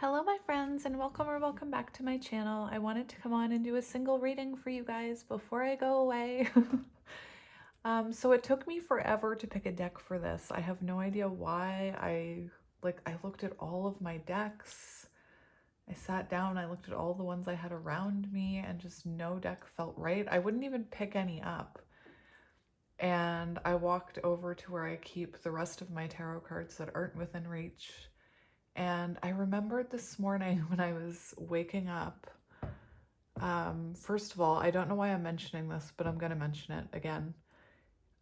Hello my friends, and welcome or welcome back to my channel. I wanted to come on and do a single reading for you guys before I go away. So it took me forever to pick a deck for this. I have no idea why. I looked at all of my decks. I sat down, I looked at all the ones I had around me, and just no deck felt right. I wouldn't even pick any up. And I walked over to where I keep the rest of my tarot cards that aren't within reach. And I remembered this morning when I was waking up. First of all, I don't know why I'm mentioning this, but I'm going to mention it again.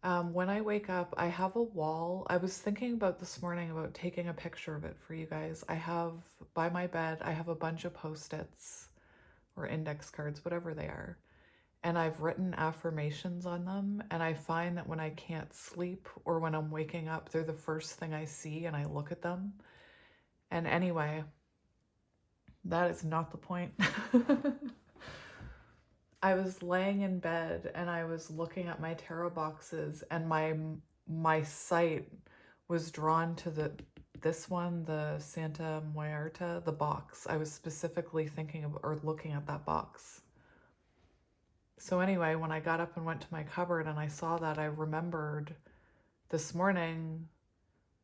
When I wake up, I have a wall. I was thinking about this morning about taking a picture of it for you guys. I have, by my bed, I have a bunch of Post-its or index cards, whatever they are. And I've written affirmations on them. And I find that when I can't sleep or when I'm waking up, they're the first thing I see and I look at them. And anyway, that is not the point. I was laying in bed and I was looking at my tarot boxes, and my sight was drawn to this one, the Santa Muerta, the box. I was specifically thinking of or looking at that box. So anyway, when I got up and went to my cupboard and I saw that, I remembered this morning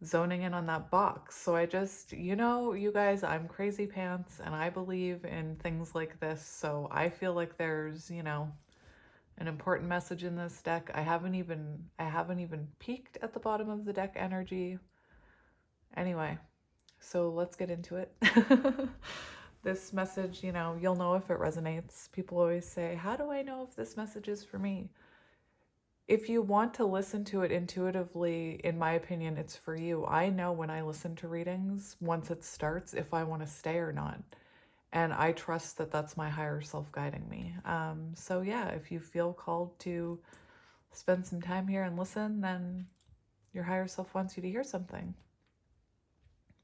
zoning in on that box. So I just, you guys, I'm crazy pants and I believe in things like this. So I feel like there's, an important message in this deck. I haven't even peeked at the bottom of the deck energy. Anyway, so let's get into it. This message, you'll know if it resonates. People always say, how do I know if this message is for me? If you want to listen to it intuitively, in my opinion, it's for you. I know when I listen to readings, once it starts, if I want to stay or not. And I trust that that's my higher self guiding me. So yeah, if you feel called to spend some time here and listen, then your higher self wants you to hear something.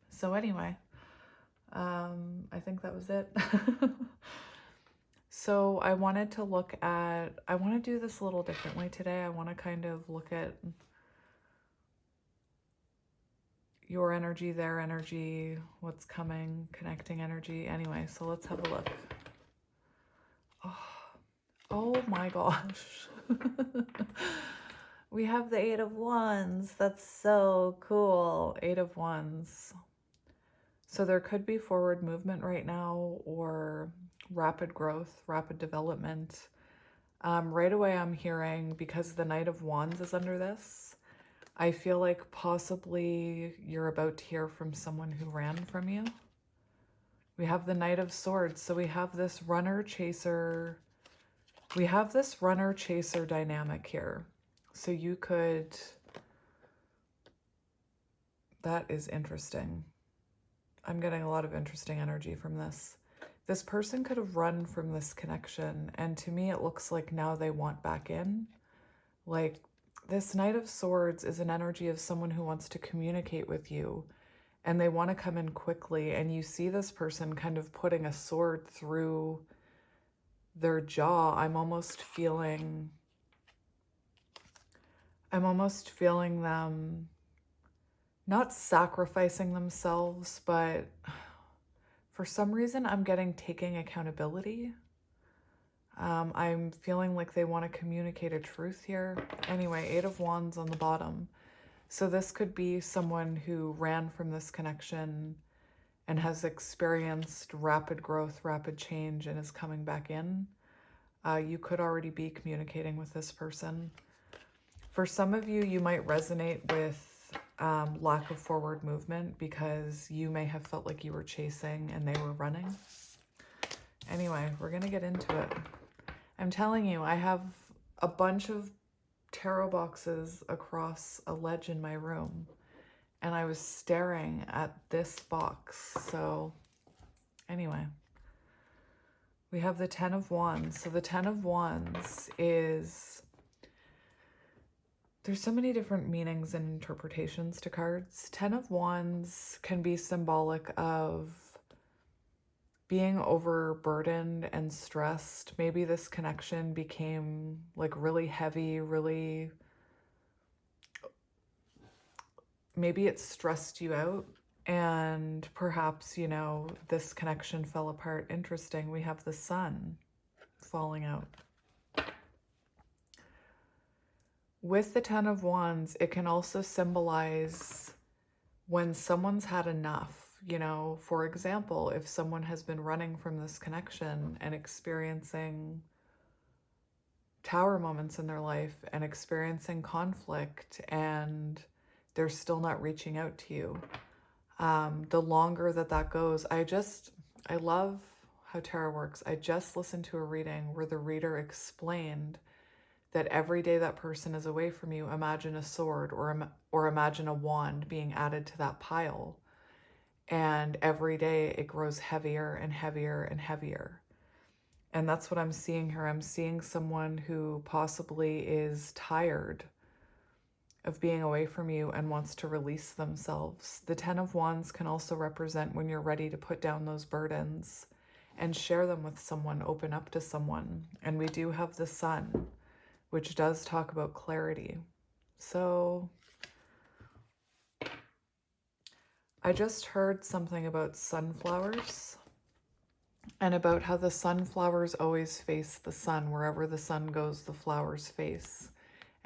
So anyway, I think that was it. So I wanted to I want to do this a little differently today. I want to kind of look at your energy, their energy, what's coming, connecting energy. Anyway, so let's have a look. Oh my gosh. We have the Eight of Wands. That's so cool. Eight of Wands. So there could be forward movement right now or rapid growth, rapid development. Right away I'm hearing, because the Knight of Wands is under this, I feel like possibly you're about to hear from someone who ran from you. We have the Knight of Swords, so we have this runner-chaser. We have this runner-chaser dynamic here. So you could... That is interesting. I'm getting a lot of interesting energy from this. This person could have run from this connection, and to me it looks like now they want back in. Like, this Knight of Swords is an energy of someone who wants to communicate with you, and they want to come in quickly, and you see this person kind of putting a sword through their jaw. I'm almost feeling them not sacrificing themselves, but for some reason I'm getting taking accountability. I'm feeling like they want to communicate a truth here. Anyway, Eight of Wands on the bottom. So this could be someone who ran from this connection and has experienced rapid growth, rapid change, and is coming back in. You could already be communicating with this person. For some of you, you might resonate with lack of forward movement because you may have felt like you were chasing and they were running. Anyway, we're going to get into it. I'm telling you, I have a bunch of tarot boxes across a ledge in my room, and I was staring at this box. So anyway, we have the Ten of Wands. So the Ten of Wands is... There's so many different meanings and interpretations to cards. Ten of Wands can be symbolic of being overburdened and stressed. Maybe this connection became like really heavy, maybe it stressed you out. And perhaps, you know, this connection fell apart. Interesting. We have the sun falling out. With the Ten of Wands, it can also symbolize when someone's had enough. You know, for example, if someone has been running from this connection and experiencing tower moments in their life and experiencing conflict, and they're still not reaching out to you, the longer that goes, I love how tarot works. I just listened to a reading where the reader explained that every day that person is away from you, imagine a sword or imagine a wand being added to that pile. And every day it grows heavier and heavier and heavier. And that's what I'm seeing here. I'm seeing someone who possibly is tired of being away from you and wants to release themselves. The Ten of Wands can also represent when you're ready to put down those burdens and share them with someone, open up to someone. And we do have the Sun, which does talk about clarity. So I just heard something about sunflowers and about how the sunflowers always face the sun. Wherever the sun goes, the flowers face.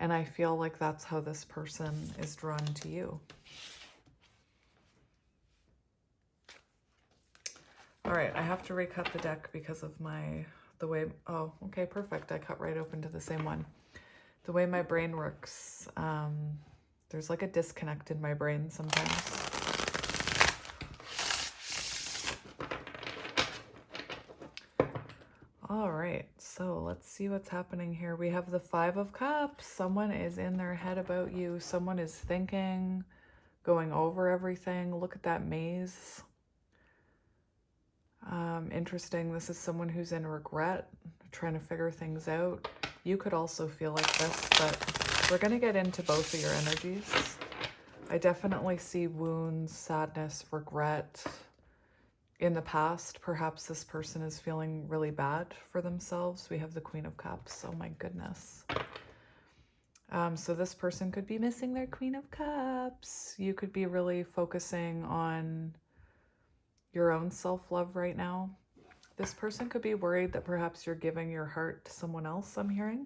And I feel like that's how this person is drawn to you. All right, I have to recut the deck because of the way, oh, okay, perfect. I cut right open to the same one. The way my brain works, there's like a disconnect in my brain sometimes. All right, so let's see what's happening here. We have the Five of Cups. Someone is in their head about you. Someone is thinking, going over everything. Look at that maze. Interesting. This is someone who's in regret, trying to figure things out. You could also feel like this, but we're going to get into both of your energies. I definitely see wounds, sadness, regret. In the past, perhaps this person is feeling really bad for themselves. We have the Queen of Cups. Oh my goodness. So this person could be missing their Queen of Cups. You could be really focusing on your own self-love right now. This person could be worried that perhaps you're giving your heart to someone else, I'm hearing.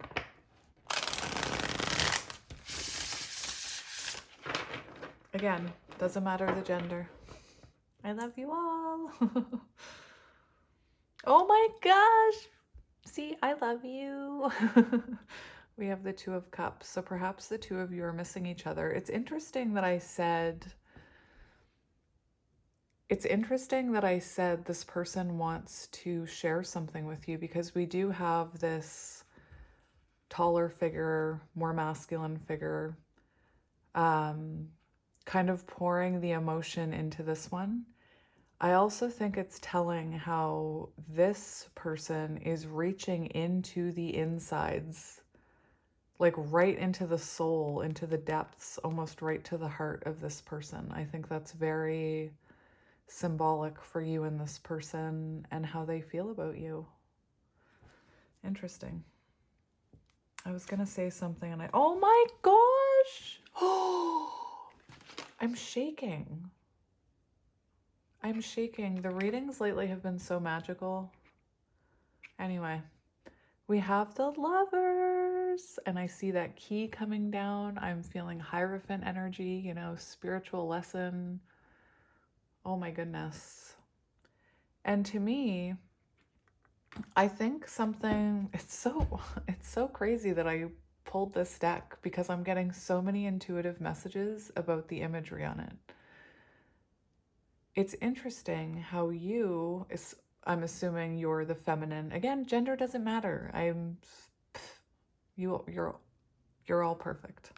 Again, doesn't matter the gender. I love you all. Oh my gosh. See, I love you. We have the Two of Cups. So perhaps the two of you are missing each other. It's interesting that I said this person wants to share something with you, because we do have this taller figure, more masculine figure, kind of pouring the emotion into this one. I also think it's telling how this person is reaching into the insides, like right into the soul, into the depths, almost right to the heart of this person. I think that's very symbolic for you and this person and how they feel about you. Interesting. I was gonna say something and oh my gosh! Oh, I'm shaking. I'm shaking. The readings lately have been so magical. Anyway, we have the Lovers, and I see that key coming down. I'm feeling Hierophant energy, you know, spiritual lesson. Oh my goodness. And to me, I think something, it's so crazy that I pulled this deck, because I'm getting so many intuitive messages about the imagery on it. It's interesting how I'm assuming you're the feminine. Again, gender doesn't matter. You're all perfect.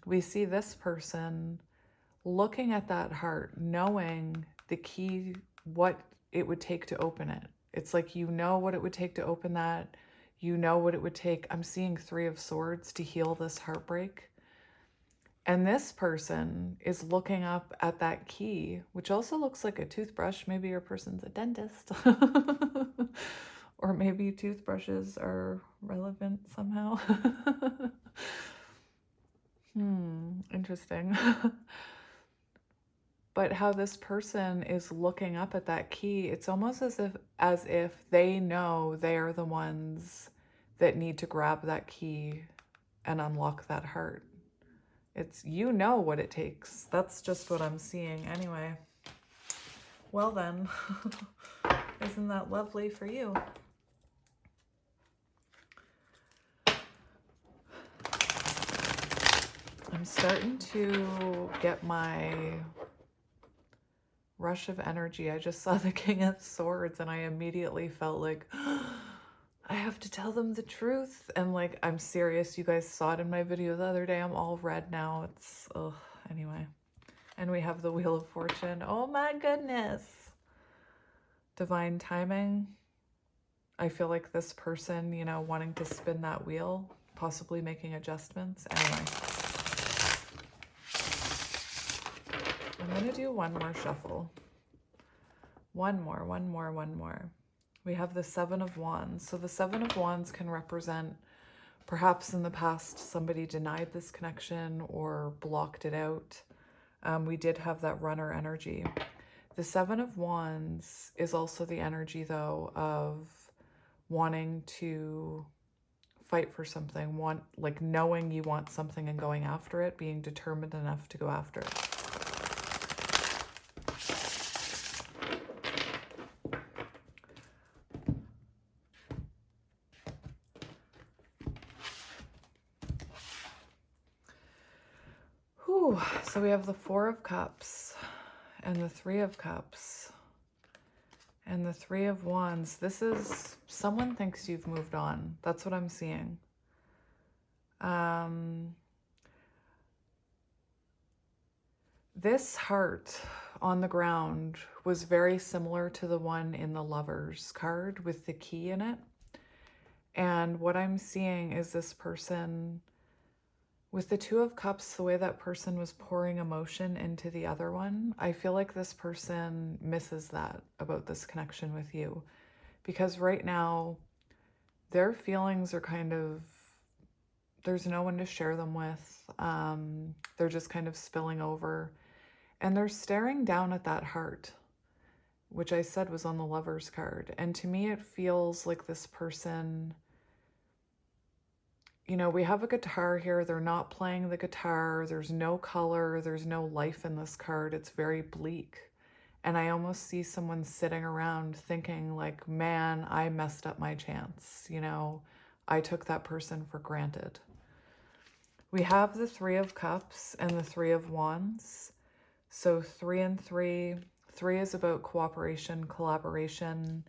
We see this person looking at that heart, knowing the key, what it would take to open it. It's like, you know what it would take to open that. You know what it would take. I'm seeing Three of Swords to heal this heartbreak. And this person is looking up at that key, which also looks like a toothbrush. Maybe your person's a dentist. Or maybe toothbrushes are relevant somehow. Interesting. But how this person is looking up at that key, it's almost as if they know they are the ones that need to grab that key and unlock that heart. It's, you know what it takes. That's just what I'm seeing anyway. Well then, isn't that lovely for you? I'm starting to get my rush of energy. I just saw the King of Swords and I immediately felt like, I have to tell them the truth. And like, I'm serious. You guys saw it in my video the other day. I'm all red now. It's, ugh, anyway. And we have the Wheel of Fortune. Oh my goodness. Divine timing. I feel like this person, you know, wanting to spin that wheel, possibly making adjustments. Anyway. I'm going to do one more shuffle. One more. We have the Seven of Wands. So the Seven of Wands can represent perhaps in the past somebody denied this connection or blocked it out. We did have that runner energy. The Seven of Wands is also the energy, though, of wanting to fight for something, like knowing you want something and going after it, being determined enough to go after it. Whew. So we have the Four of Cups and the Three of Cups and the Three of Wands. This is, someone thinks you've moved on. That's what I'm seeing. This heart on the ground was very similar to the one in the Lovers card with the key in it. And what I'm seeing is this person, with the Two of Cups, the way that person was pouring emotion into the other one, I feel like this person misses that about this connection with you. Because right now, their feelings are kind of, there's no one to share them with. They're just kind of spilling over. And they're staring down at that heart, which I said was on the Lovers card. And to me, it feels like this person, you know, we have a guitar here. They're not playing the guitar. There's no color. There's no life in this card. It's very bleak. And I almost see someone sitting around thinking like, man, I messed up my chance. You know, I took that person for granted. We have the Three of Cups and the Three of Wands. So 3 and 3. 3 is about cooperation, collaboration.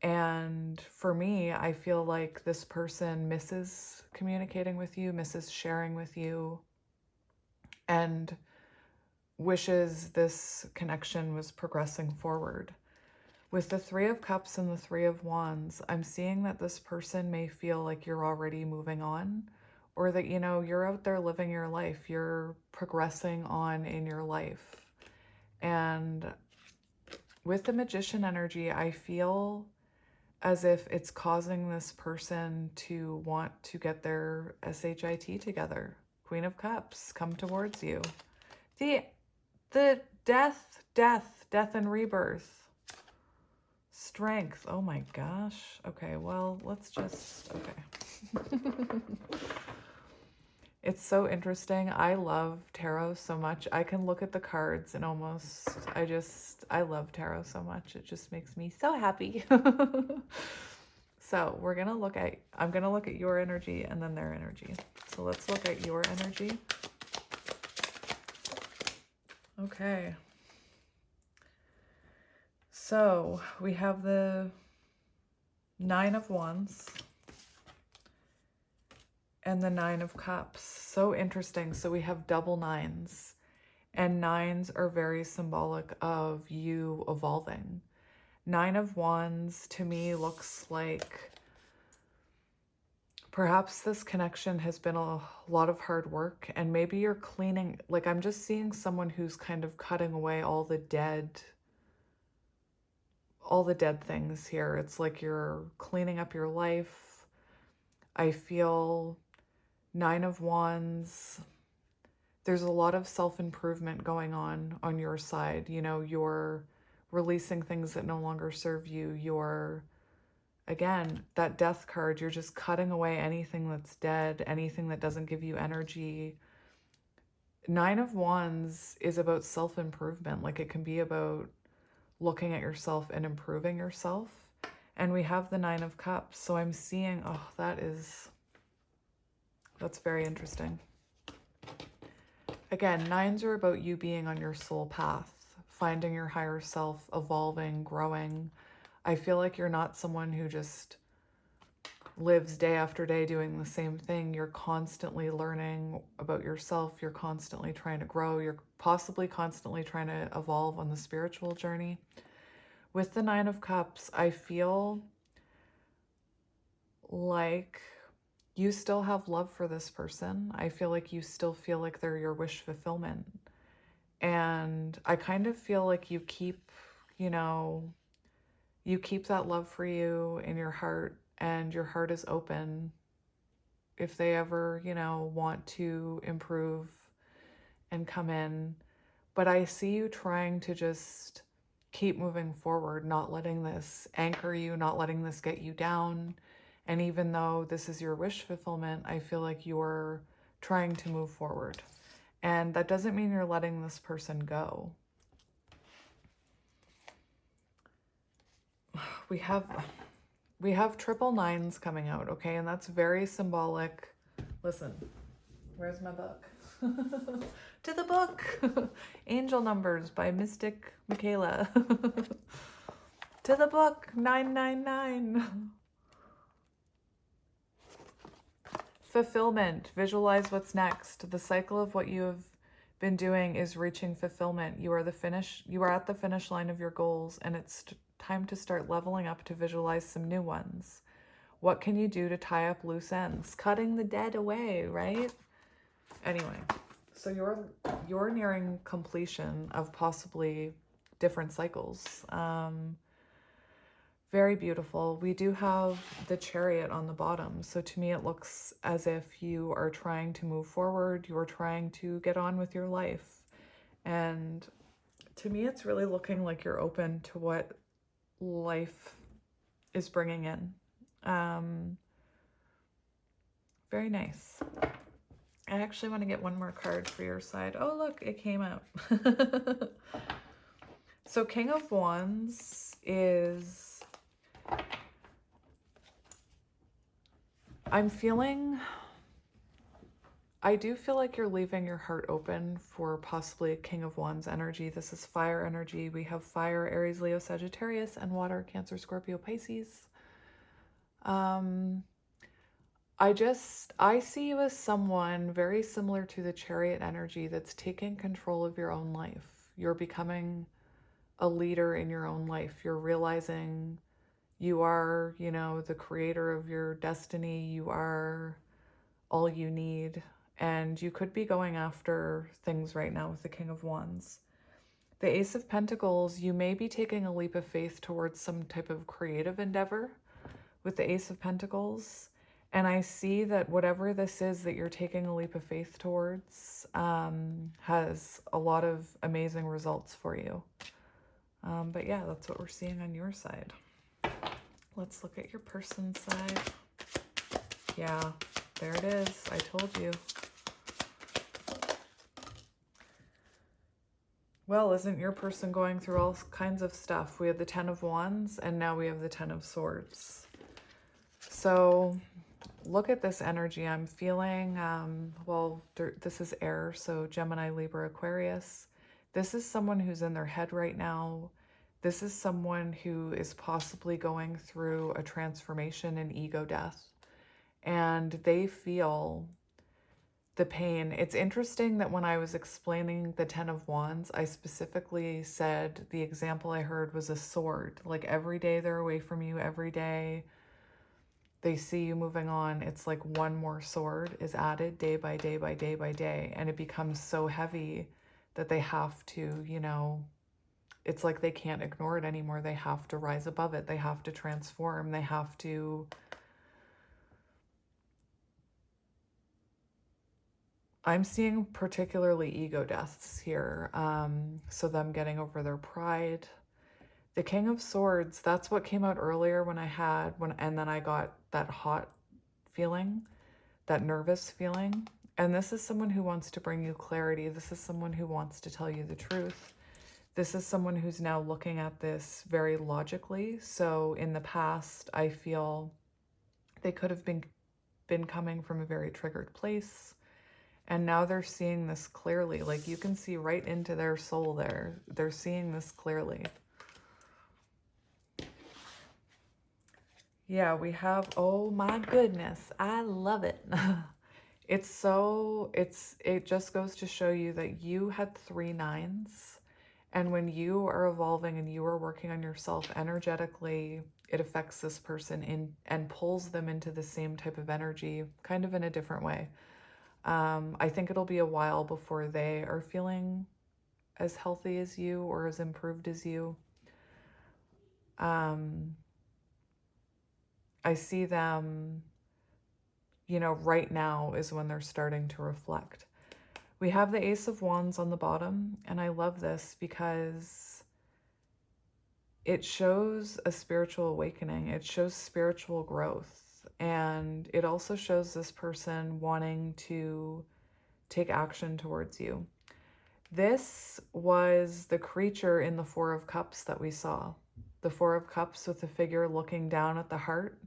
And for me, I feel like this person misses communicating with you, misses sharing with you, and wishes this connection was progressing forward. With the Three of Cups and the Three of Wands, I'm seeing that this person may feel like you're already moving on, or that, you know, you're out there living your life, you're progressing on in your life. And with the Magician energy, I feel as if it's causing this person to want to get their SHIT together. Queen of Cups, come towards you. The death and rebirth. Strength. Oh my gosh. Okay, well, let's just, okay. It's so interesting. I love tarot so much. I can look at the cards and almost, I love tarot so much. It just makes me so happy. So I'm going to look at your energy and then their energy. So let's look at your energy. Okay. So we have the Nine of Wands and the Nine of Cups. So interesting. So we have double nines, and nines are very symbolic of you evolving. Nine of Wands to me looks like perhaps this connection has been a lot of hard work, and maybe you're cleaning, like I'm just seeing someone who's kind of cutting away all the dead things here. It's like you're cleaning up your life. I feel Nine of Wands. there's a lot of self-improvement going on your side. You know, you're releasing things that no longer serve you. You're, again, that death card, you're just cutting away anything that's dead, anything that doesn't give you energy. Nine of Wands is about self-improvement. Like, it can be about looking at yourself and improving yourself. And we have the Nine of Cups. So I'm seeing, oh, that's very interesting. Again, nines are about you being on your soul path, finding your higher self, evolving, growing. I feel like you're not someone who just lives day after day doing the same thing. You're constantly learning about yourself. You're constantly trying to grow. You're possibly constantly trying to evolve on the spiritual journey. With the Nine of Cups, I feel like you still have love for this person. I feel like you still feel like they're your wish fulfillment. And I kind of feel like you keep, you know, you keep that love for you in your heart, and your heart is open if they ever, you know, want to improve and come in. But I see you trying to just keep moving forward, not letting this anchor you, not letting this get you down. And even though this is your wish fulfillment, I feel like you're trying to move forward. And that doesn't mean you're letting this person go. We have triple nines coming out, okay? And that's very symbolic. Listen, where's my book? To the book. Angel Numbers by Mystic Michaela. To the book, 999. Fulfillment. Visualize what's next. The cycle of what you have been doing is reaching fulfillment. You are at the finish line of your goals, and it's time to start leveling up to visualize some new ones. What can you do to tie up loose ends? Cutting the dead away, right? Anyway, so you're nearing completion of possibly different cycles. Very beautiful. We do have the Chariot on the bottom. So to me, it looks as if you are trying to move forward. You are trying to get on with your life. And to me, it's really looking like you're open to what life is bringing in. Very nice. I actually want to get one more card for your side. Oh, look, it came out. So King of Wands is... I do feel like you're leaving your heart open for possibly a King of Wands energy. This is fire energy. We have fire, Aries, Leo, Sagittarius, and water, Cancer, Scorpio, Pisces. I see you as someone very similar to the Chariot energy that's taking control of your own life. You're becoming a leader in your own life. You're realizing you are, you know, the creator of your destiny. You are all you need. And you could be going after things right now with the King of Wands. The Ace of Pentacles, you may be taking a leap of faith towards some type of creative endeavor with the Ace of Pentacles. And I see that whatever this is that you're taking a leap of faith towards has a lot of amazing results for you. But yeah, that's what we're seeing on your side. Let's look at your person's side. Yeah, there it is. I told you. Well, isn't your person going through all kinds of stuff? We have the Ten of Wands, and now we have the Ten of Swords. So look at this energy. I'm feeling, this is air, so Gemini, Libra, Aquarius. This is someone who's in their head right now. This is someone who is possibly going through a transformation and ego death, and they feel the pain. It's interesting that when I was explaining the Ten of Wands, I specifically said the example I heard was a sword. Like every day they're away from you, every day they see you moving on, it's like one more sword is added day by day by day by day, and it becomes so heavy that they have to, you know, it's like they can't ignore it anymore. They have to rise above it. They have to transform. They have to... I'm seeing particularly ego deaths here. So them getting over their pride. The King of Swords, that's what came out earlier when I had, and then I got that hot feeling, that nervous feeling. And this is someone who wants to bring you clarity. This is someone who wants to tell you the truth. This is someone who's now looking at this very logically. So in the past, I feel they could have been coming from a very triggered place. And now they're seeing this clearly. Like you can see right into their soul there. They're seeing this clearly. Yeah, we have, oh my goodness, I love it. It just goes to show you that you had 3 nines. And when you are evolving and you are working on yourself energetically, it affects this person and pulls them into the same type of energy, kind of in a different way. I think it'll be a while before they are feeling as healthy as you or as improved as you. I see them, right now is when they're starting to reflect. We have the Ace of Wands on the bottom, and I love this because it shows a spiritual awakening. It shows spiritual growth, and it also shows this person wanting to take action towards you. This was the creature in the Four of Cups that we saw. The Four of Cups with the figure looking down at the heart.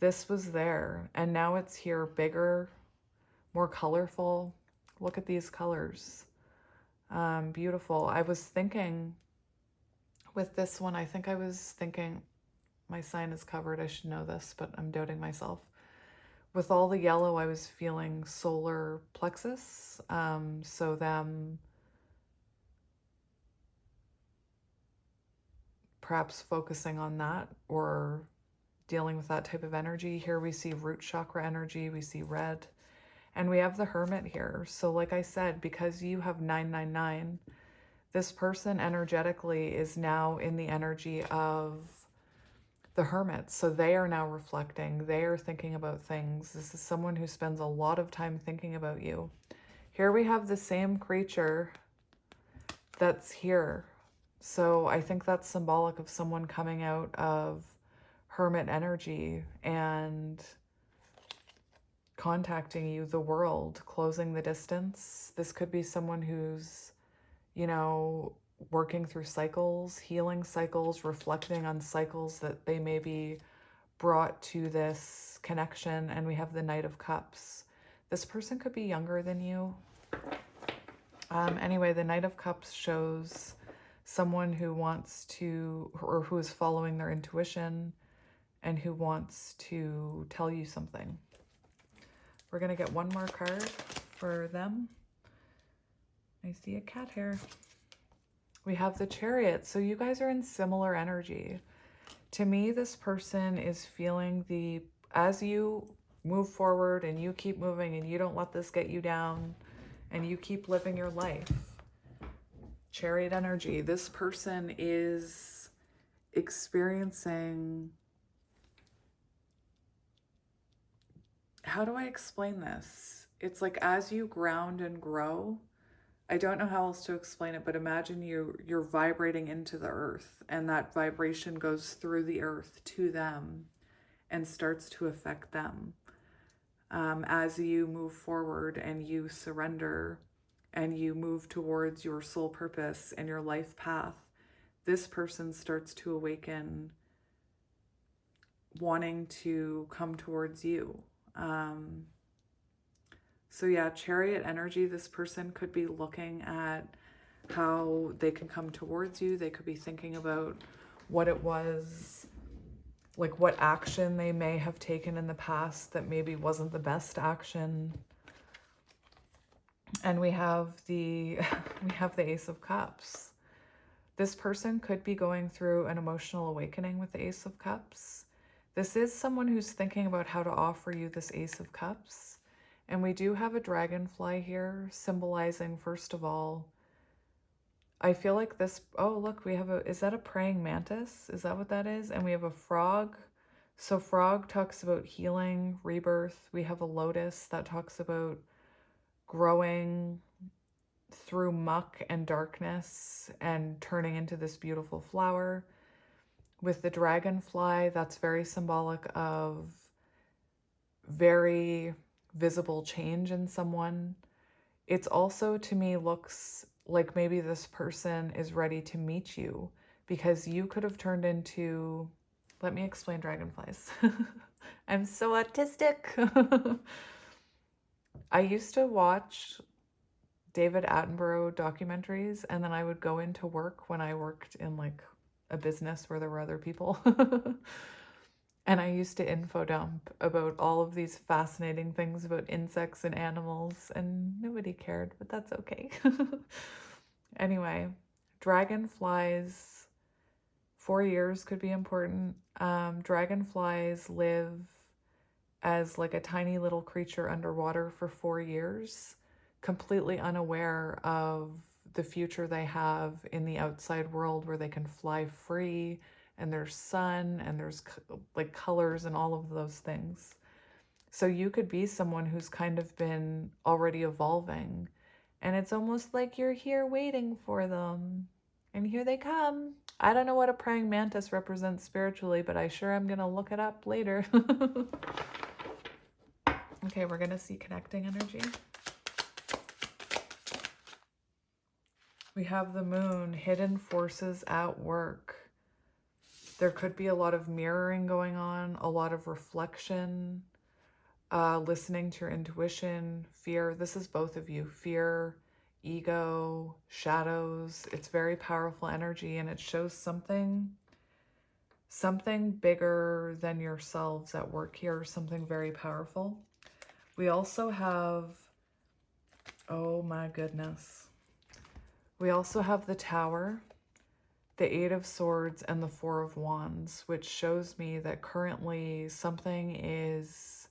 This was there, and now it's here, bigger, more colorful. Look at these colors. Beautiful. I was thinking with this one, my sign is covered. I should know this, but I'm doubting myself. With all the yellow, I was feeling solar plexus. So them perhaps focusing on that or dealing with that type of energy. Here we see root chakra energy, we see red, and we have the Hermit here. So like I said, because you have 999, this person energetically is now in the energy of the Hermit. So they are now reflecting, they are thinking about things. This is someone who spends a lot of time thinking about you. Here we have the same creature that's here. So I think that's symbolic of someone coming out of Hermit energy and contacting you, the world, closing the distance. This could be someone who's, working through cycles, healing cycles, reflecting on cycles that they may be brought to this connection. And we have the Knight of Cups. This person could be younger than you. Anyway, the Knight of Cups shows someone who wants to, or who is following their intuition and who wants to tell you something. We're going to get one more card for them. I see a cat hair. We have the Chariot. So you guys are in similar energy. To me, this person is feeling as you move forward and you keep moving and you don't let this get you down and you keep living your life. Chariot energy. This person is experiencing, how do I explain this? It's like as you ground and grow, I don't know how else to explain it, but imagine you're vibrating into the earth, and that vibration goes through the earth to them and starts to affect them. As you move forward and you surrender and you move towards your soul purpose and your life path, this person starts to awaken, wanting to come towards you. So yeah, Chariot energy, this person could be looking at how they can come towards you. They could be thinking about what it was, like what action they may have taken in the past that maybe wasn't the best action. And we have the Ace of Cups. This person could be going through an emotional awakening with the Ace of Cups. This is someone who's thinking about how to offer you this Ace of Cups. And we do have a dragonfly here, symbolizing, first of all, I feel like this, oh, look, we have is that a praying mantis? Is that what that is? And we have a frog. So frog talks about healing, rebirth. We have a lotus that talks about growing through muck and darkness and turning into this beautiful flower. With the dragonfly, that's very symbolic of very visible change in someone. It's also, to me, looks like maybe this person is ready to meet you, because you could have turned into, let me explain dragonflies. I'm so autistic. I used to watch David Attenborough documentaries, and then I would go into work when I worked in like a business where there were other people. And I used to info dump about all of these fascinating things about insects and animals, and nobody cared, but that's okay. Anyway, dragonflies, 4 years could be important. Dragonflies live as like a tiny little creature underwater for 4 years, completely unaware of the future they have in the outside world, where they can fly free, and there's sun and there's like colors and all of those things. So you could be someone who's kind of been already evolving, and it's almost like you're here waiting for them, and here they come. I don't know what a praying mantis represents spiritually, but I sure am going to look it up later. Okay, we're going to see connecting energy. We have the moon, hidden forces at work. There could be a lot of mirroring going on, a lot of reflection, listening to your intuition, fear. This is both of you. Fear, ego, shadows. It's very powerful energy, and it shows something bigger than yourselves at work here, something very powerful. We also have, oh my goodness. We also have the Tower, the Eight of Swords, and the Four of Wands, which shows me that currently something is,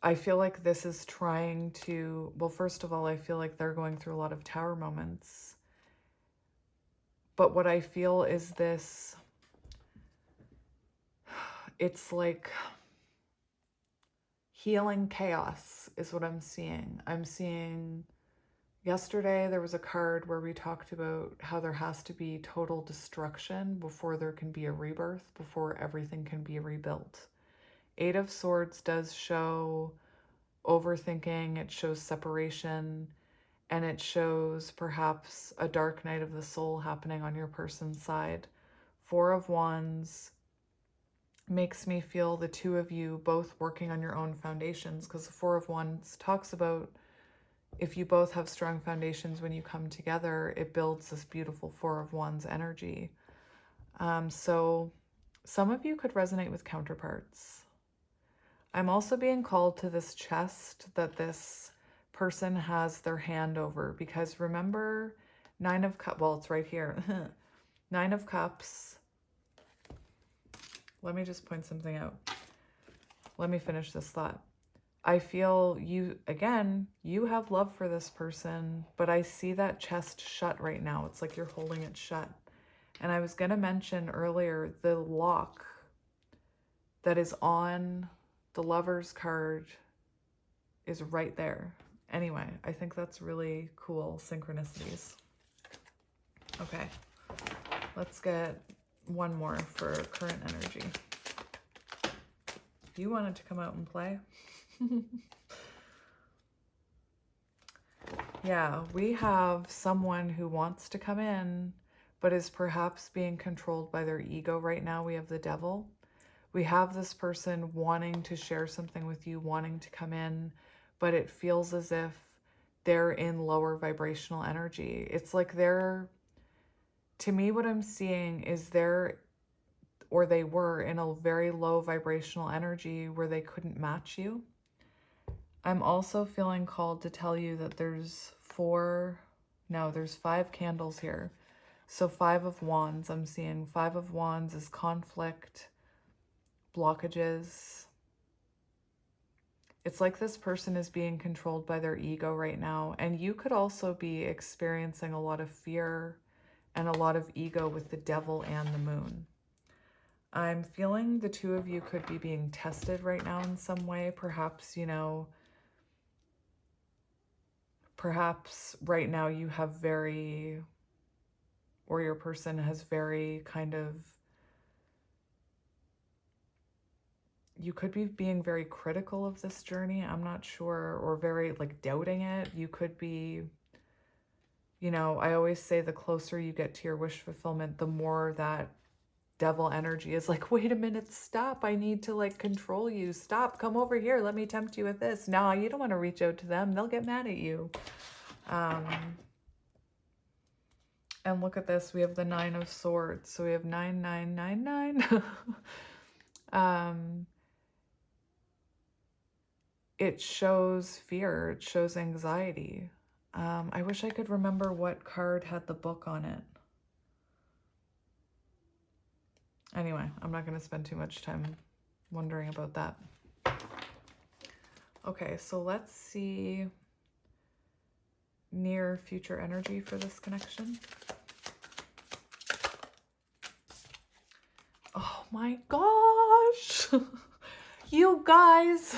I feel like this is trying to, well, first of all, I feel like they're going through a lot of Tower moments. But what I feel is this, it's like healing chaos is what I'm seeing. I'm seeing, yesterday there was a card where we talked about how there has to be total destruction before there can be a rebirth, before everything can be rebuilt. Eight of Swords does show overthinking, it shows separation, and it shows perhaps a dark night of the soul happening on your person's side. Four of Wands makes me feel the two of you both working on your own foundations, because the Four of Wands talks about if you both have strong foundations, when you come together, it builds this beautiful Four of Wands energy. So some of you could resonate with counterparts. I'm also being called to this chest that this person has their hand over, because remember, Nine of Cups, well, it's right here. Nine of Cups. Let me just point something out. Let me finish this thought. I feel you, again, you have love for this person, but I see that chest shut right now. It's like you're holding it shut. And I was going to mention earlier, the lock that is on the Lover's card is right there. Anyway, I think that's really cool synchronicities. Okay, let's get one more for current energy. You wanted to come out and play? Yeah, we have someone who wants to come in, but is perhaps being controlled by their ego right now. We have the Devil. We have this person wanting to share something with you, wanting to come in, but it feels as if they're in lower vibrational energy. It's like they're, to me, what I'm seeing is they're, or they were in a very low vibrational energy where they couldn't match you. I'm also feeling called to tell you that there's there's 5 candles here. So 5 of Wands, I'm seeing 5 of Wands is conflict, blockages. It's like this person is being controlled by their ego right now. And you could also be experiencing a lot of fear and a lot of ego with the Devil and the Moon. I'm feeling the two of you could be being tested right now in some way. Perhaps, you know, perhaps right now you have very, or your person has very kind of, you could be being very critical of this journey, I'm not sure, or very like doubting it. You could be, you know, I always say the closer you get to your wish fulfillment, the more that devil energy is like, wait a minute, stop, I need to like control you, stop, come over here, let me tempt you with this. No, you don't want to reach out to them, they'll get mad at you. And look at this, we have the 9 of Swords, so we have 9999. It shows fear, it shows anxiety. I wish I could remember what card had the book on it. Anyway, I'm not going to spend too much time wondering about that. Okay, so let's see near future energy for this connection. Oh my gosh! You guys!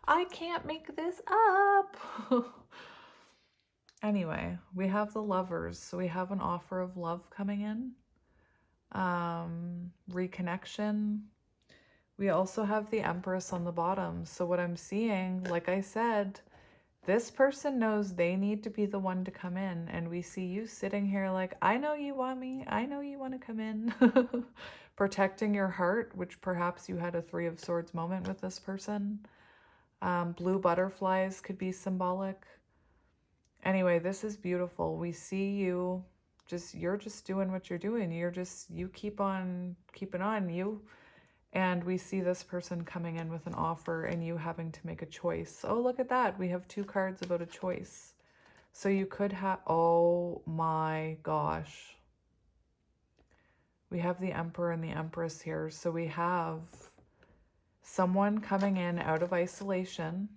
I can't make this up! Anyway, we have the Lovers, so we have an offer of love coming in. Reconnection. We also have the Empress on the bottom. So what I'm seeing, like I said, this person knows they need to be the one to come in, and we see you sitting here like, I know you want me, I know you want to come in. Protecting your heart, which perhaps you had a 3 of Swords moment with this person. Blue butterflies could be symbolic. Anyway, this is beautiful. We see you you're just doing what you're doing. You keep on keeping on, and we see this person coming in with an offer and you having to make a choice. Oh, look at that. We have 2 cards about a choice. So you could have, oh my gosh. We have the Emperor and the Empress here. So we have someone coming in out of isolation.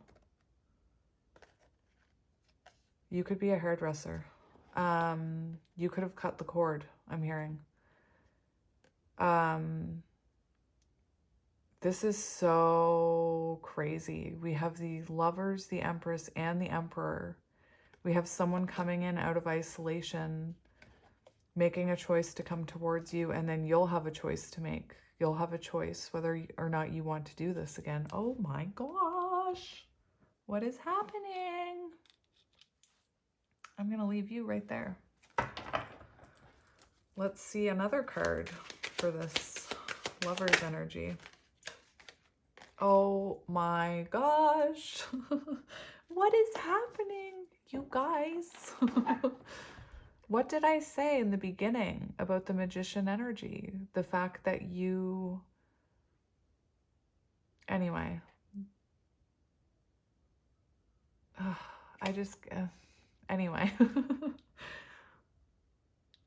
You could be a hairdresser. You could have cut the cord, I'm hearing. This is so crazy. We have the Lovers, the Empress, and the Emperor. We have someone coming in out of isolation, making a choice to come towards you, and then you'll have a choice to make. You'll have a choice whether or not you want to do this again. Oh my gosh. What is happening? I'm going to leave you right there. Let's see another card for this Lover's energy. Oh my gosh. What is happening, you guys? What did I say in the beginning about the Magician energy? The fact that you... Anyway. Anyway.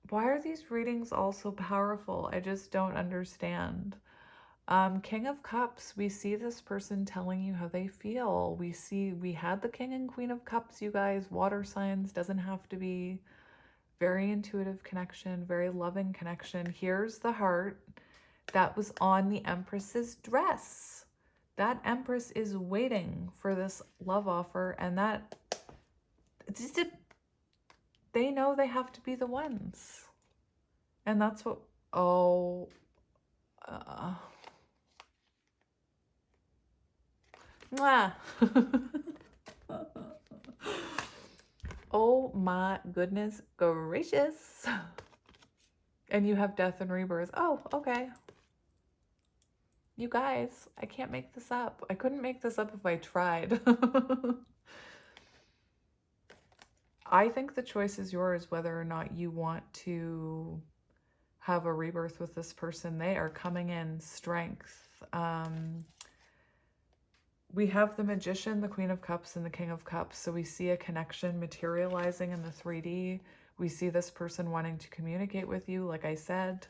Why are these readings all so powerful? I just don't understand. King of Cups, we see this person telling you how they feel. We had the King and Queen of Cups, you guys. Water signs, doesn't have to be. Very intuitive connection, very loving connection. Here's the heart that was on the Empress's dress. That Empress is waiting for this love offer, and that they know they have to be the ones. And that's what, oh, mwah. Oh my goodness gracious. And you have Death and Rebirth. Oh, okay. You guys, I can't make this up. I couldn't make this up if I tried. I think the choice is yours whether or not you want to have a rebirth with this person. They are coming in strength. We have the Magician, the Queen of Cups, and the King of Cups. So we see a connection materializing in the 3D. We see this person wanting to communicate with you, like I said.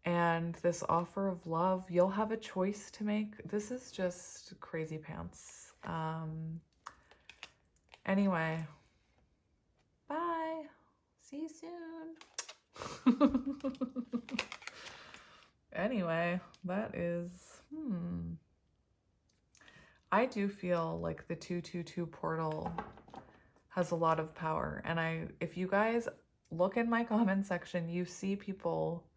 And this offer of love, you'll have a choice to make. This is just crazy pants. Anyway, bye. See you soon. Anyway, that is... I do feel like the 222 portal has a lot of power. And if you guys look in my comment section, you see people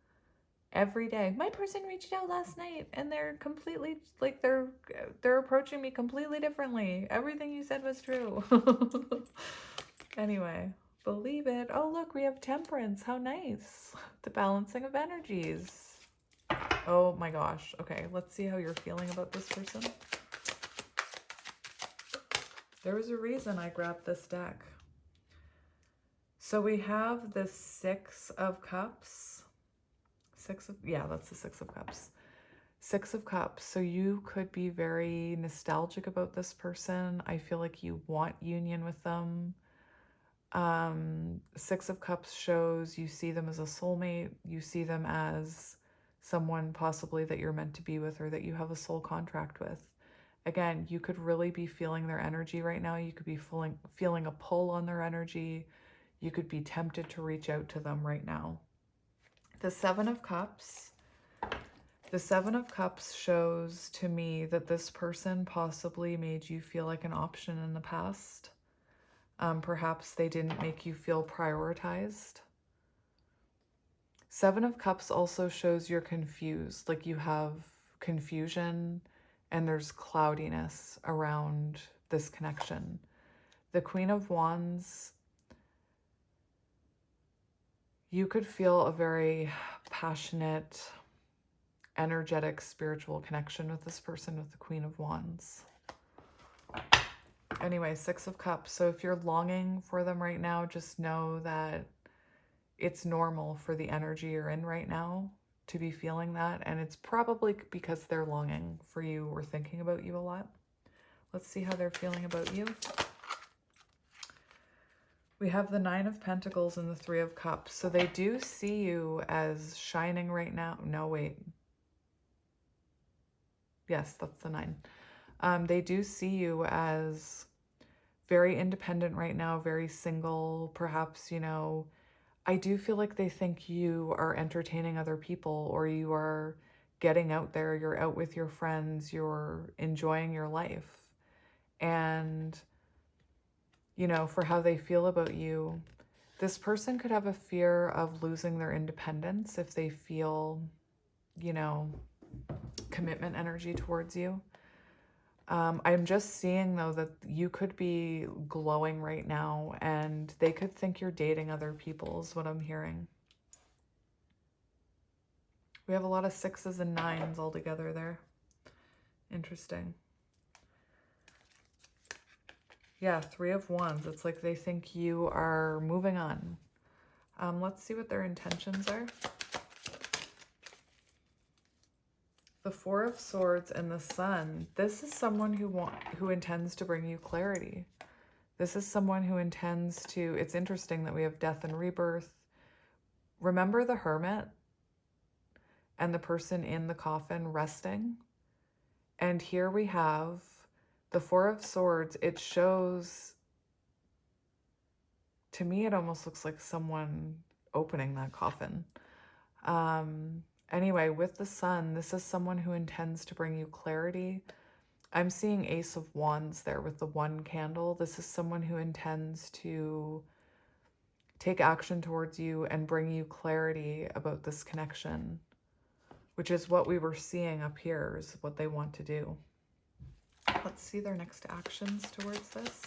every day. My person reached out last night and they're completely, like, they're approaching me completely differently. Everything you said was true. Anyway, believe it. Oh, look, we have temperance. How nice. The balancing of energies. Oh my gosh. Okay, let's see how you're feeling about this person. There was a reason I grabbed this deck. So we have the Six of Cups. Yeah, that's the Six of Cups. Six of Cups. So you could be very nostalgic about this person. I feel like you want union with them. Six of Cups shows you see them as a soulmate. You see them as someone possibly that you're meant to be with or that you have a soul contract with. Again, you could really be feeling their energy right now. You could be feeling a pull on their energy. You could be tempted to reach out to them right now. The Seven of Cups. The Seven of Cups shows to me that this person possibly made you feel like an option in the past. Perhaps they didn't make you feel prioritized. Seven of Cups also shows you're confused, like you have confusion and there's cloudiness around this connection. The Queen of Wands, you could feel a very passionate, energetic, spiritual connection with this person with the Queen of Wands. Anyway, Six of Cups. So if you're longing for them right now, just know that it's normal for the energy you're in right now to be feeling that. And it's probably because they're longing for you or thinking about you a lot. Let's see how they're feeling about you. We have the Nine of Pentacles and the Three of Cups. So they do see you as shining right now. No, wait. Yes, that's the Nine. They do see you as very independent right now, very single. Perhaps, you know, I do feel like they think you are entertaining other people or you are getting out there, you're out with your friends, you're enjoying your life. And, you know, for how they feel about you, this person could have a fear of losing their independence if they feel, you know, commitment energy towards you. I'm just seeing, though, that you could be glowing right now and they could think you're dating other people is what I'm hearing. We have a lot of sixes and nines all together there. Interesting. Yeah, Three of Wands. It's like they think you are moving on. Let's see what their intentions are. The Four of Swords and the Sun. This is someone who intends to bring you clarity. This is someone who intends to... It's interesting that we have death and rebirth. Remember the Hermit and the person in the coffin resting? And here we have the Four of Swords. It shows... To me, it almost looks like someone opening that coffin. Anyway, with the Sun, this is someone who intends to bring you clarity. I'm seeing Ace of Wands there with the one candle. This is someone who intends to take action towards you and bring you clarity about this connection, which is what we were seeing up here, is what they want to do. Let's see their next actions towards this.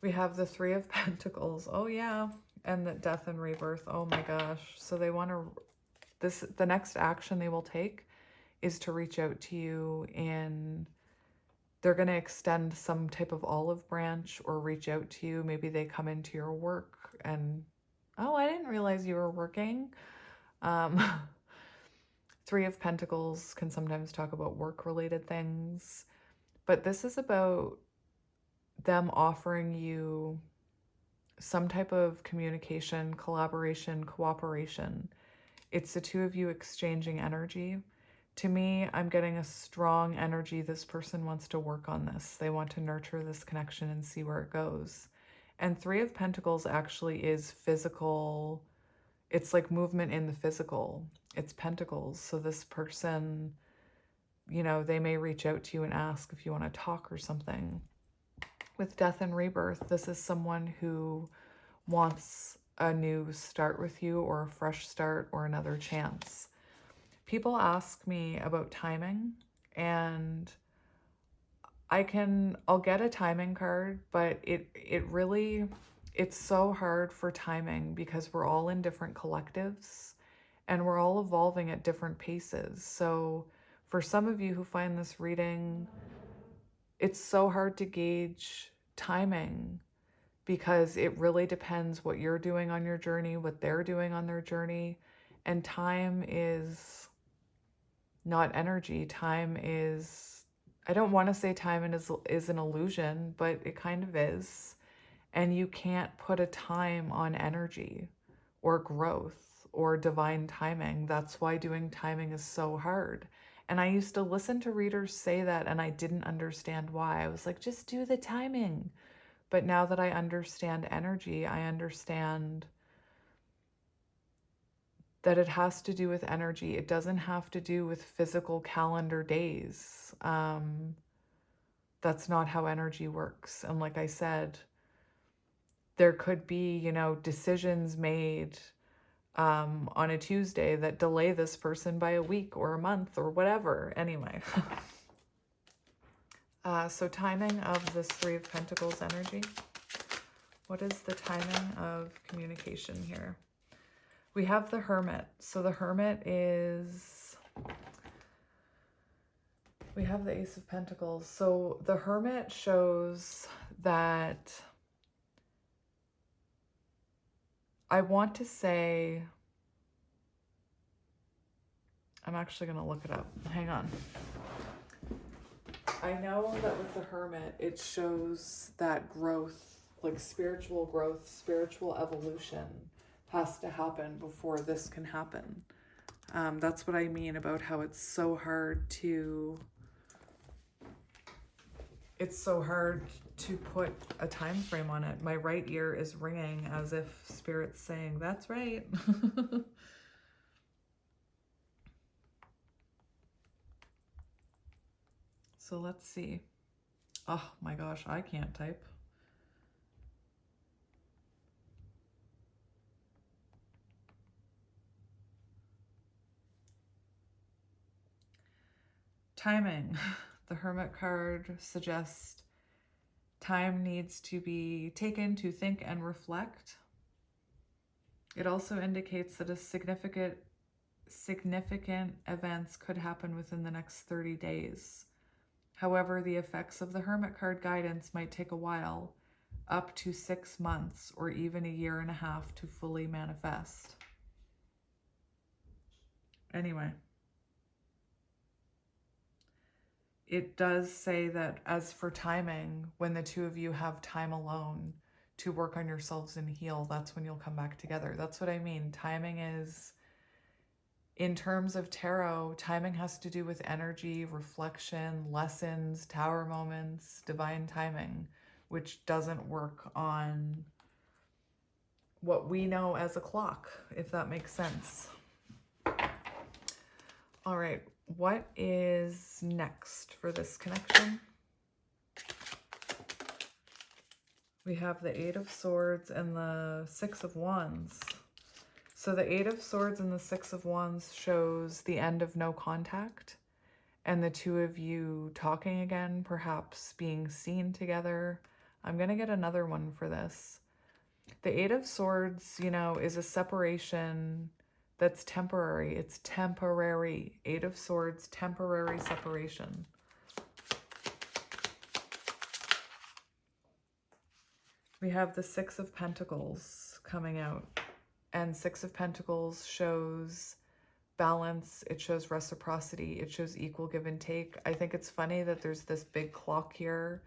We have the Three of Pentacles. Oh, yeah. And the Death and Rebirth. Oh, my gosh. So they want to... The next action they will take is to reach out to you in... They're going to extend some type of olive branch or reach out to you. Maybe they come into your work and... Oh, I didn't realize you were working. Three of Pentacles can sometimes talk about work-related things. But this is about them offering you some type of communication, collaboration, cooperation. It's the two of you exchanging energy. To me, I'm getting a strong energy. This person wants to work on this. They want to nurture this connection and see where it goes. And Three of Pentacles actually is physical. it's like movement in the physical. It's pentacles. So this person, you know, they may reach out to you and ask if you want to talk or something. With death and rebirth, this is someone who wants a new start with you, or a fresh start, or another chance. People ask me about timing, and I'll get a timing card, but it's so hard for timing because we're all in different collectives and we're all evolving at different paces. So for some of you who find this reading, it's so hard to gauge timing because it really depends what you're doing on your journey, what they're doing on their journey. And time is not energy. Time is, I don't want to say time is an illusion, but it kind of is. And you can't put a time on energy or growth or divine timing. That's why doing timing is so hard. And I used to listen to readers say that, and I didn't understand why. I was like, just do the timing. But now that I understand energy, I understand that it has to do with energy. It doesn't have to do with physical calendar days. That's not how energy works. And like I said, there could be, you know, decisions made on a Tuesday that delay this person by a week or a month or whatever. Anyway. So timing of this Three of Pentacles energy. What is the timing of communication here? We have the Hermit. So the Hermit is... We have the Ace of Pentacles. So the Hermit shows that... I want to say... I'm actually going to look it up. Hang on. I know that with the Hermit, it shows that growth, like spiritual growth, spiritual evolution has to happen before this can happen. That's what I mean about how it's so hard to put a time frame on it. My right ear is ringing as if Spirit's saying, that's right. So let's see. Oh my gosh, I can't type. Timing. The Hermit card suggests time needs to be taken to think and reflect. It also indicates that a significant events could happen within the next 30 days. However, the effects of the Hermit card guidance might take a while, up to 6 months or even a year and a half to fully manifest. Anyway, it does say that as for timing, when the two of you have time alone to work on yourselves and heal, that's when you'll come back together. That's what I mean. Timing is... In terms of tarot, timing has to do with energy, reflection, lessons, tower moments, divine timing, which doesn't work on what we know as a clock, if that makes sense. All right, what is next for this connection? We have the Eight of Swords and the Six of Wands. So the Eight of Swords and the Six of Wands shows the end of no contact and the two of you talking again, perhaps being seen together. I'm going to get another one for this. The Eight of Swords, you know, is a separation that's temporary. It's temporary. Eight of Swords, temporary separation. We have the Six of Pentacles coming out. And Six of Pentacles shows balance. It shows reciprocity. It shows equal give and take. I think it's funny that there's this big clock here,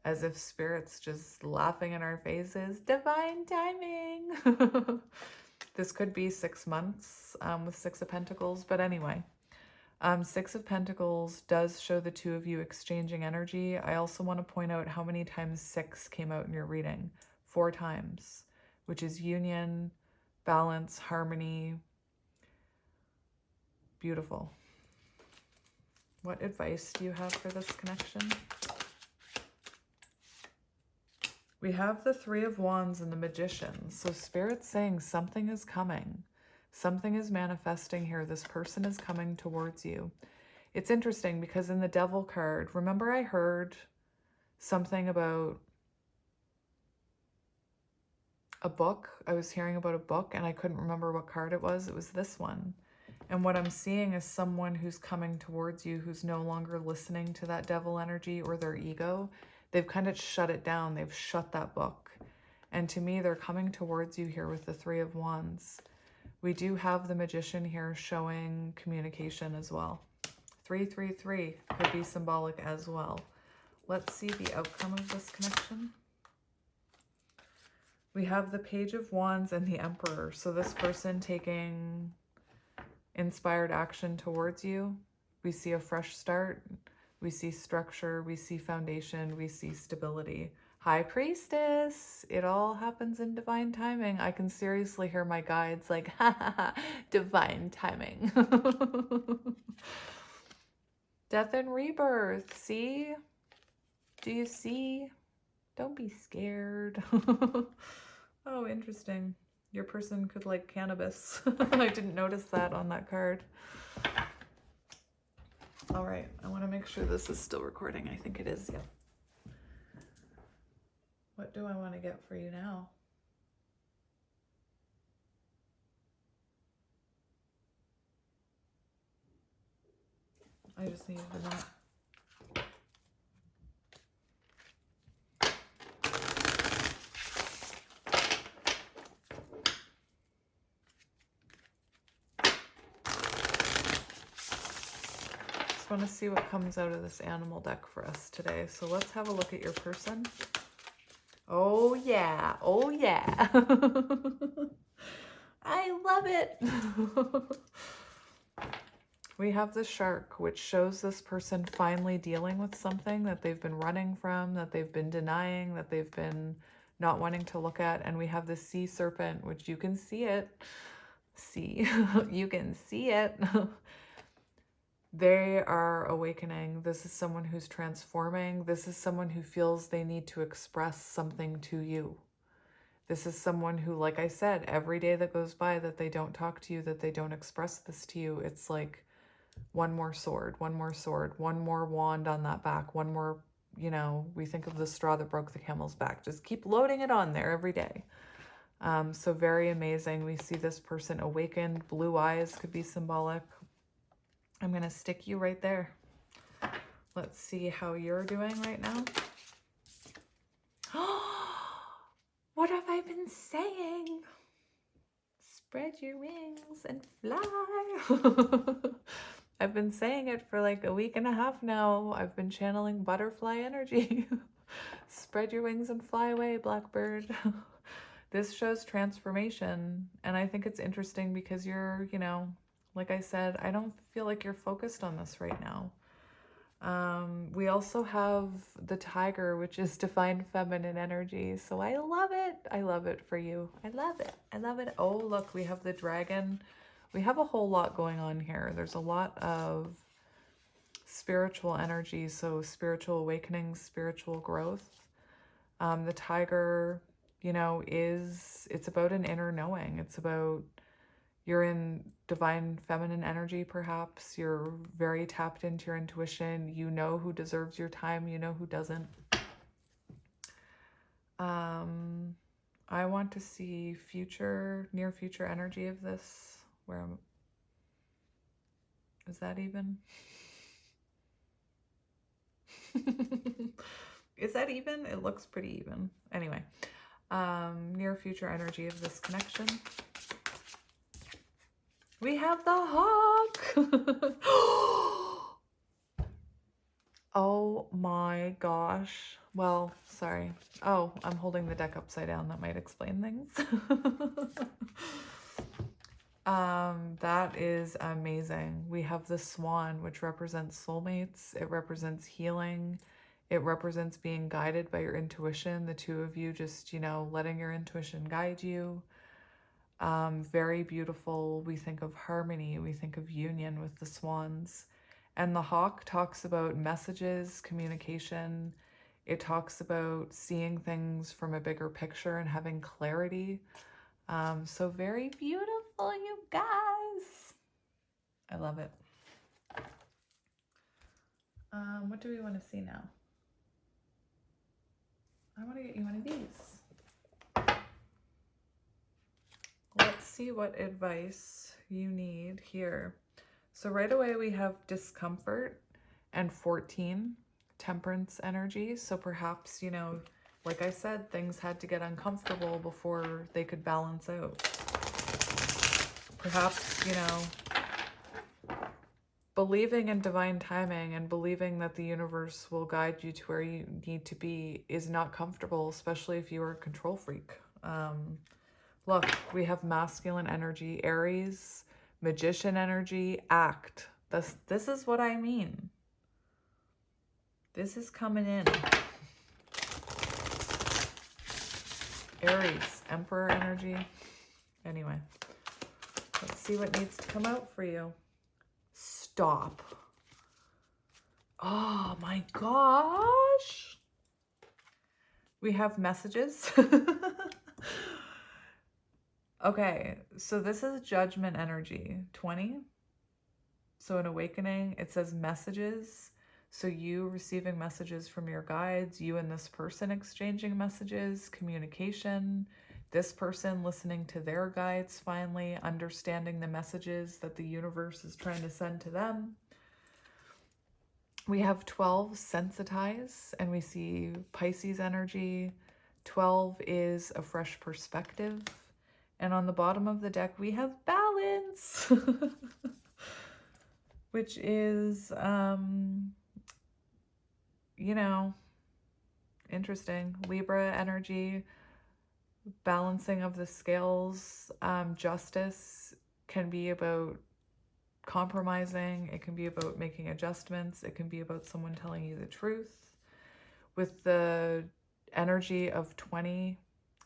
as if Spirit's just laughing in our faces. Divine timing. This could be 6 months with Six of Pentacles. But anyway, Six of Pentacles does show the two of you exchanging energy. I also want to point out how many times 6 came out in your reading. 4 times, which is union, balance, harmony. Beautiful. What advice do you have for this connection? We have the Three of Wands and the Magician. So Spirit's saying something is coming. Something is manifesting here. This person is coming towards you. It's interesting because in the Devil card, remember I heard something about a book? I was hearing about a book and I couldn't remember what card it was. It was this one. And what I'm seeing is someone who's coming towards you who's no longer listening to that devil energy or their ego. They've kind of shut it down. They've shut that book. And to me, they're coming towards you here with the Three of Wands. We do have the Magician here showing communication as well. 333 could be symbolic as well. Let's see the outcome of this connection. We have the Page of Wands and the Emperor. So this person taking inspired action towards you. We see a fresh start. We see structure. We see foundation. We see stability. High Priestess. It all happens in divine timing. I can seriously hear my guides like, ha ha ha, divine timing. Death and rebirth. See? Do you see? Don't be scared. Oh, interesting. Your person could like cannabis. I didn't notice that on that card. All right, I want to make sure this is still recording. I think it is, yeah. What do I want to get for you now? I just needed to know. Just want to see what comes out of this animal deck for us today. So let's have a look at your person. Oh yeah, oh yeah. I love it. We have the Shark, which shows this person finally dealing with something that they've been running from, that they've been denying, that they've been not wanting to look at. And we have the Sea Serpent, which you can see it. See, you can see it. They are awakening. This is someone who's transforming. This is someone who feels they need to express something to you. This is someone who, like I said, every day that goes by that they don't talk to you, that they don't express this to you, it's like one more sword, one more sword, one more wand on that back, one more, you know, we think of the straw that broke the camel's back. Just keep loading it on there every day. So very amazing. We see this person awakened. Blue eyes could be symbolic. I'm going to stick you right there. Let's see how you're doing right now. What have I been saying? Spread your wings and fly. I've been saying it for like a week and a half now. I've been channeling butterfly energy. Spread your wings and fly away, blackbird. This shows transformation. And I think it's interesting because you're, you know, like I said, I don't feel like you're focused on this right now. We also have the Tiger, which is divine feminine energy. So I love it. I love it for you. I love it. I love it. Oh, look, we have the Dragon. We have a whole lot going on here. There's a lot of spiritual energy. So spiritual awakening, spiritual growth. The Tiger, you know, it's about an inner knowing. It's about, you're in divine feminine energy, perhaps. You're very tapped into your intuition. You know who deserves your time. You know who doesn't. I want to see future, near future energy of this. Is that even? Is that even? It looks pretty even. Anyway, near future energy of this connection. We have the Hawk. Oh my gosh. Well, sorry. Oh, I'm holding the deck upside down. That might explain things. That is amazing. We have the Swan, which represents soulmates. It represents healing. It represents being guided by your intuition. The two of you just, you know, letting your intuition guide you. Very beautiful. We think of harmony. We think of union with the swans. And the hawk talks about messages, communication. It talks about seeing things from a bigger picture and having clarity. So very beautiful, you guys. I love it. What do we want to see now? I want to get you one of these. Let's see what advice you need here. So right away we have discomfort and 14, temperance energy. So perhaps, you know, like I said, things had to get uncomfortable before they could balance out. Perhaps, you know, believing in divine timing and believing that the universe will guide you to where you need to be is not comfortable, especially if you are a control freak. Look, we have masculine energy, Aries, magician energy, act. This is what I mean. This is coming in. Aries, emperor energy. Anyway, let's see what needs to come out for you. Stop. Oh my gosh. We have messages. Okay, so this is judgment energy, 20. So an awakening, it says messages. So you receiving messages from your guides, you and this person exchanging messages, communication, this person listening to their guides, finally understanding the messages that the universe is trying to send to them. We have 12, sensitize, and we see Pisces energy. 12 is a fresh perspective. And on the bottom of the deck, we have balance, which is, you know, interesting. Libra energy, balancing of the scales. Justice can be about compromising. It can be about making adjustments. It can be about someone telling you the truth. With the energy of 20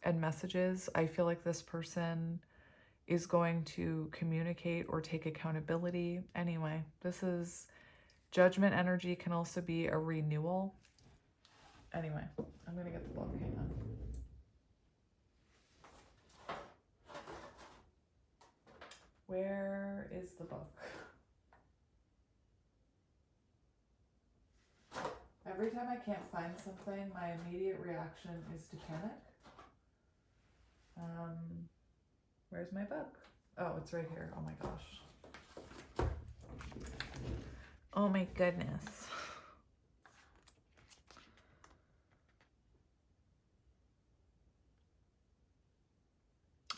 and messages, I feel like this person is going to communicate or take accountability. Anyway, this is judgment energy, can also be a renewal. Anyway, I'm going to get the book. Hang on. Where is the book? Every time I can't find something, my immediate reaction is to panic. Where's my book? Oh, it's right here. Oh my gosh. Oh my goodness.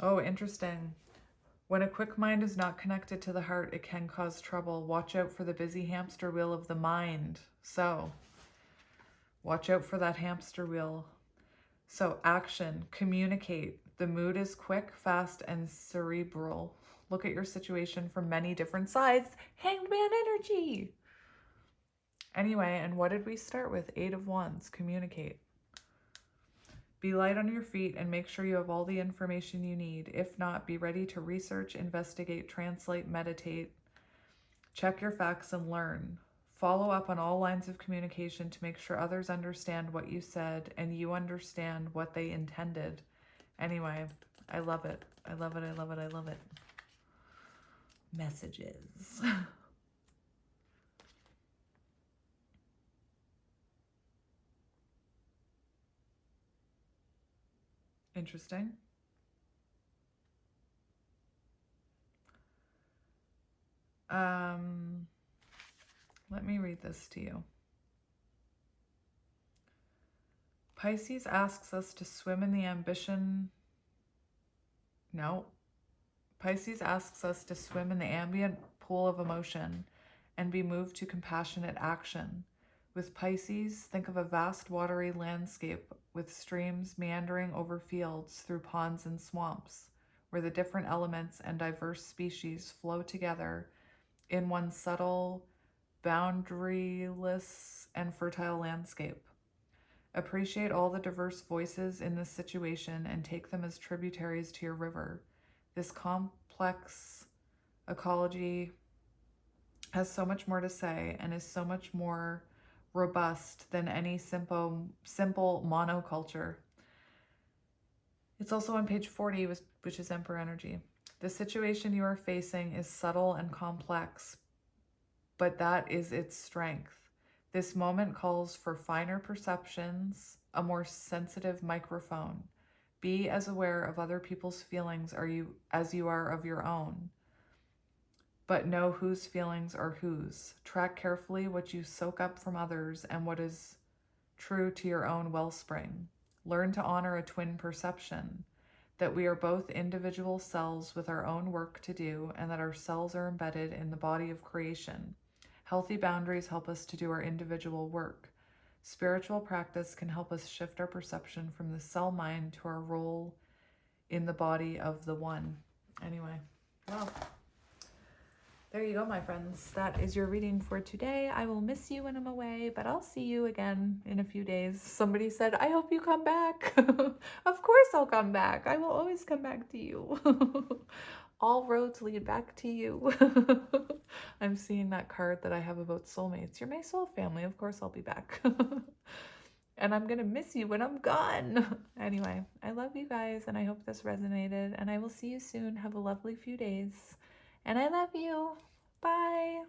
Oh, interesting. When a quick mind is not connected to the heart, it can cause trouble. Watch out for the busy hamster wheel of the mind. So, watch out for that hamster wheel. So, action, communicate. The mood is quick, fast, and cerebral. Look at your situation from many different sides. Hanged man energy. Anyway, and what did we start with? 8 of Wands, communicate. Be light on your feet and make sure you have all the information you need. If not, be ready to research, investigate, translate, meditate. Check your facts and learn. Follow up on all lines of communication to make sure others understand what you said and you understand what they intended. Anyway, I love it. I love it. I love it. I love it. Messages. Interesting. Let me read this to you. Pisces asks us to swim in the ambition. No. Pisces asks us to swim in the ambient pool of emotion and be moved to compassionate action. With Pisces, think of a vast watery landscape with streams meandering over fields through ponds and swamps, where the different elements and diverse species flow together in one subtle, boundaryless, and fertile landscape. Appreciate all the diverse voices in this situation and take them as tributaries to your river. This complex ecology has so much more to say and is so much more robust than any simple monoculture. It's also on page 40, which is Emperor energy. The situation you are facing is subtle and complex, but that is its strength. This moment calls for finer perceptions, a more sensitive microphone. Be as aware of other people's feelings as you are of your own. But know whose feelings are whose. Track carefully what you soak up from others and what is true to your own wellspring. Learn to honor a twin perception, that we are both individual cells with our own work to do, and that our cells are embedded in the body of creation. Healthy boundaries help us to do our individual work. Spiritual practice can help us shift our perception from the cell mind to our role in the body of the one. Anyway, well, there you go, my friends. That is your reading for today. I will miss you when I'm away, but I'll see you again in a few days. Somebody said, I hope you come back. Of course I'll come back. I will always come back to you. All roads lead back to you. I'm seeing that card that I have about soulmates. You're my soul family. Of course I'll be back. And I'm going to miss you when I'm gone. Anyway, I love you guys, and I hope this resonated, and I will see you soon. Have a lovely few days. And I love you. Bye.